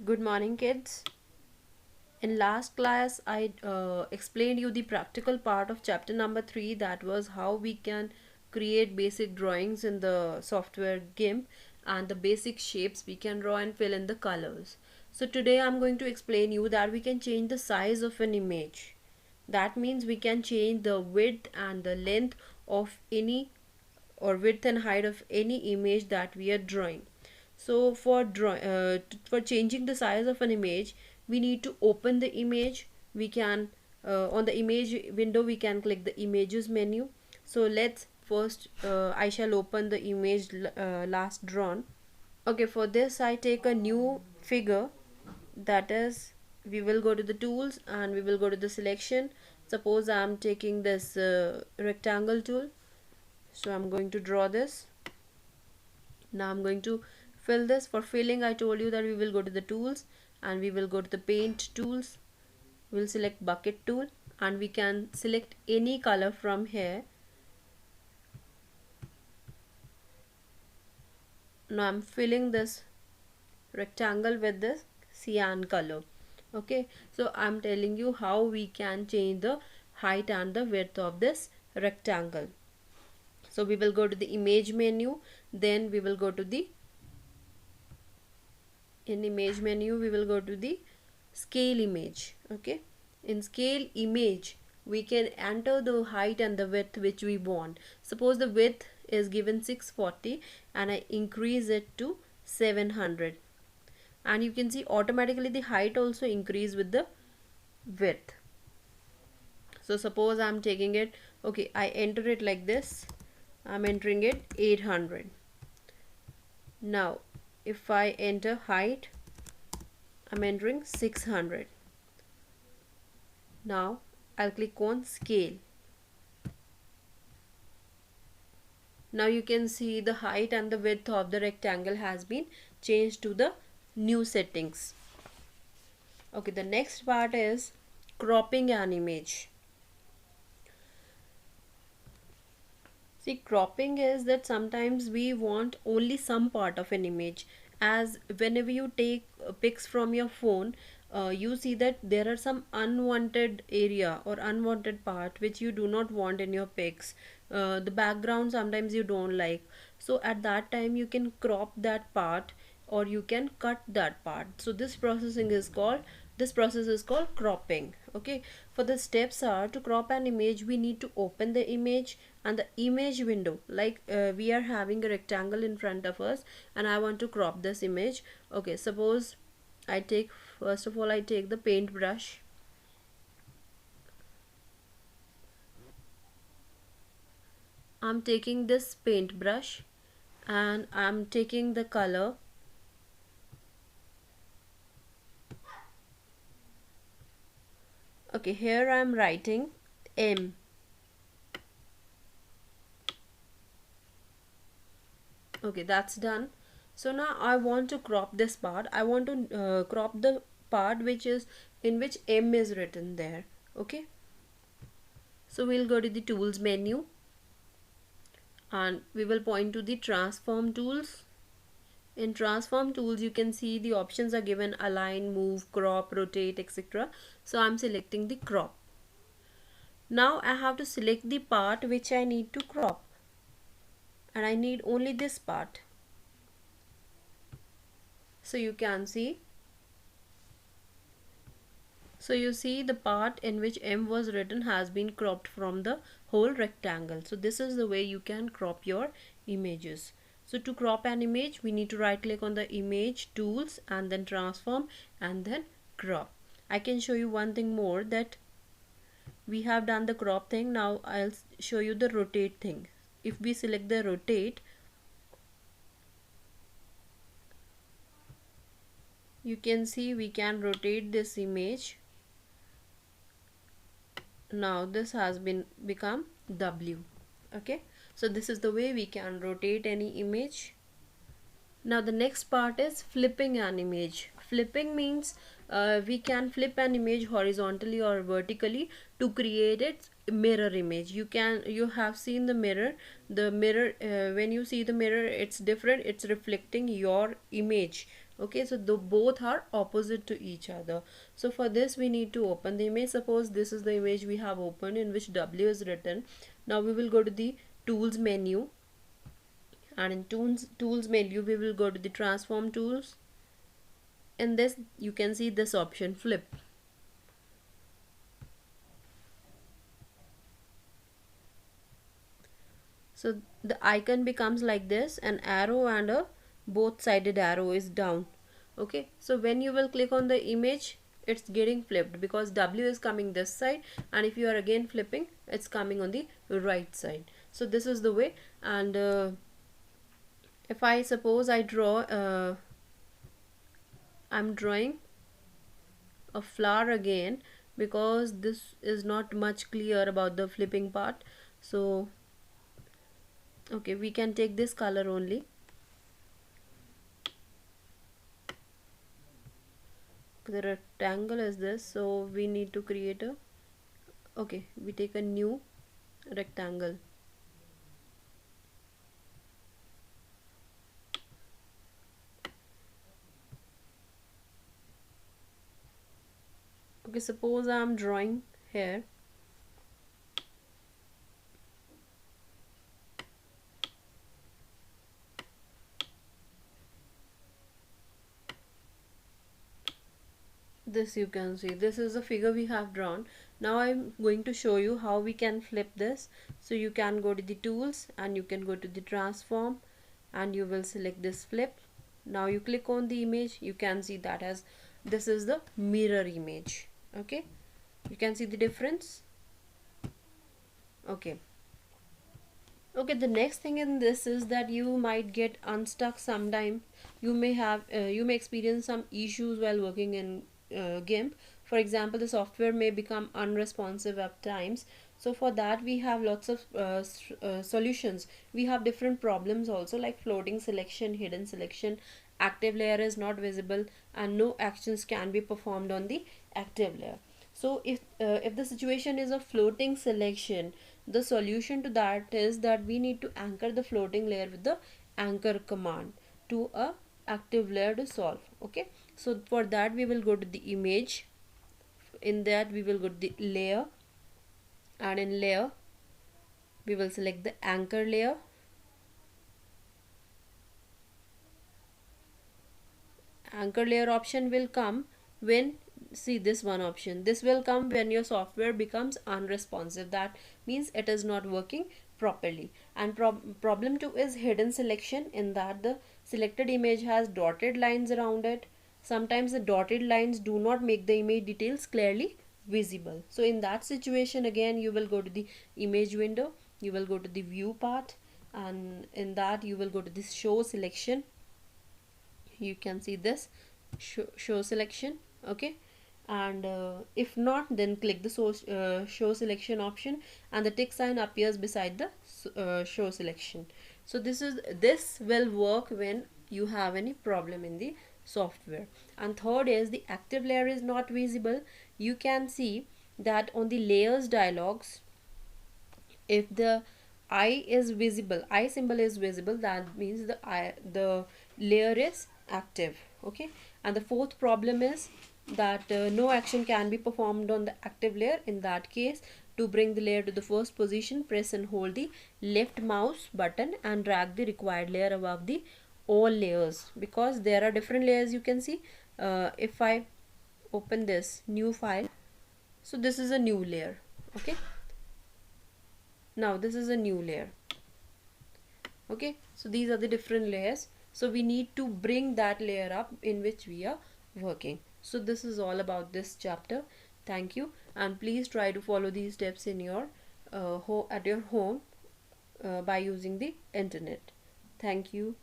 Good morning, kids. In last class, I explained you the practical part of chapter number 3, that was how we can create basic drawings in the software GIMP and the basic shapes we can draw and fill in the colors. So today I'm going to explain you that we can change the size of an image. That means we can change the width and the length of any or width and height of any image that we are drawing. So for changing the size of an image, we need to open the image. We can on the image window we can click the images menu. So let's first I shall open the image last drawn. Okay, for this I take a new figure, that is we will go to the tools and we will go to the selection. Suppose I am taking this rectangle tool, so I'm going to draw this. Now I'm going to fill this. For filling, I told you that we will go to the tools and we will go to the paint tools. We'll select bucket tool and we can select any color from here. Now I'm filling this rectangle with this cyan color. Okay, so I'm telling you how we can change the height and the width of this rectangle. So we will go to the image menu, then we will go to the image menu we will go to the scale image. Okay, in scale image we can enter the height and the width which we want. Suppose the width is given 640 and I increase it to 700, and you can see automatically the height also increase with the width. So suppose I'm taking it, okay, I enter it like this. I'm entering it 800. Now if I enter height, I'm entering 600. Now I'll click on scale. Now you can see the height and the width of the rectangle has been changed to the new settings. Okay, the next part is cropping an image. See, cropping is that sometimes we want only some part of an image. As whenever you take pics from your phone, you see that there are some unwanted area or unwanted part which you do not want in your pics. The background sometimes you don't like. So at that time you can crop that part or you can cut that part. So this process is called cropping. Okay, for the steps are, to crop an image we need to open the image and the image window, like we are having a rectangle in front of us and I want to crop this image. Okay, suppose I take, first of all I take the paintbrush. I'm taking this paintbrush and I'm taking the color. Okay, here I'm writing M. Okay, that's done. So now I want to crop this part. I want to crop the part which is in which M is written there. Okay, so we'll go to the tools menu and we will point to the transform tools. In transform tools you can see the options are given: align, move, crop, rotate, etc. So I'm selecting the crop. Now I have to select the part which I need to crop, and I need only this part. So you can see, so you see the part in which M was written has been cropped from the whole rectangle. So this is the way you can crop your images. So to crop an image we need to right click on the image tools and then transform and then crop. I can show you one thing more, that we have done the crop thing. Now I'll show you the rotate thing. If we select the rotate, you can see we can rotate this image. Now this has been become W. Okay, so this is the way we can rotate any image. Now the next part is flipping an image. Flipping means we can flip an image horizontally or vertically to create its mirror image. You have seen the mirror, when you see the mirror, it's different, it's reflecting your image. Okay, so the both are opposite to each other. So for this we need to open the image. Suppose this is the image we have opened in which W is written. Now we will go to the tools menu, and in tools menu we will go to the transform tools. In this you can see this option, flip. So the icon becomes like this, an arrow and a both sided arrow is down. Okay, so when you will click on the image, it's getting flipped because W is coming this side, and if you are again flipping, it's coming on the right side. So this is the way. And if I suppose I draw I'm drawing a flower again, because this is not much clear about the flipping part. So okay, we can take this color only. The rectangle is this, so we need to create a, okay, we take a new rectangle. Okay, suppose I'm drawing here. This you can see, this is the figure we have drawn. Now I'm going to show you how we can flip this. So you can go to the tools and you can go to the transform, and you will select this flip. Now you click on the image, you can see that as this is the mirror image. Okay, you can see the difference. Okay, okay, the next thing in this is that you might get unstuck sometime. You may experience some issues while working in GIMP. For example, the software may become unresponsive at times. So for that we have lots of solutions. We have different problems also, like floating selection, hidden selection, active layer is not visible, and no actions can be performed on the active layer. So if the situation is a floating selection, the solution to that is that we need to anchor the floating layer with the anchor command to a active layer to solve. Okay, so for that we will go to the image. In that we will go to the layer, and in layer we will select the anchor layer. Anchor layer option will come when, see this one option, this will come when your software becomes unresponsive. That means it is not working properly. And problem 2 is hidden selection, in that the selected image has dotted lines around it. Sometimes the dotted lines do not make the image details clearly visible. So in that situation, again you will go to the image window, you will go to the view part, and in that you will go to this show selection. You can see this show selection. Okay, and if not, then click the show selection option, and the tick sign appears beside the show selection. So this will work when you have any problem in the software. And third is the active layer is not visible. You can see that on the layers dialogs, if the eye is visible, eye symbol is visible, that means the layer is active. Okay, and the fourth problem is that no action can be performed on the active layer. In that case, to bring the layer to the first position, press and hold the left mouse button and drag the required layer above the all layers, because there are different layers. You can see if I open this new file, so this is a new layer. Okay, now this is a new layer. Okay, so these are the different layers, so we need to bring that layer up in which we are working. So this is all about this chapter. Thank you, and please try to follow these steps in your at your home by using the internet. Thank you.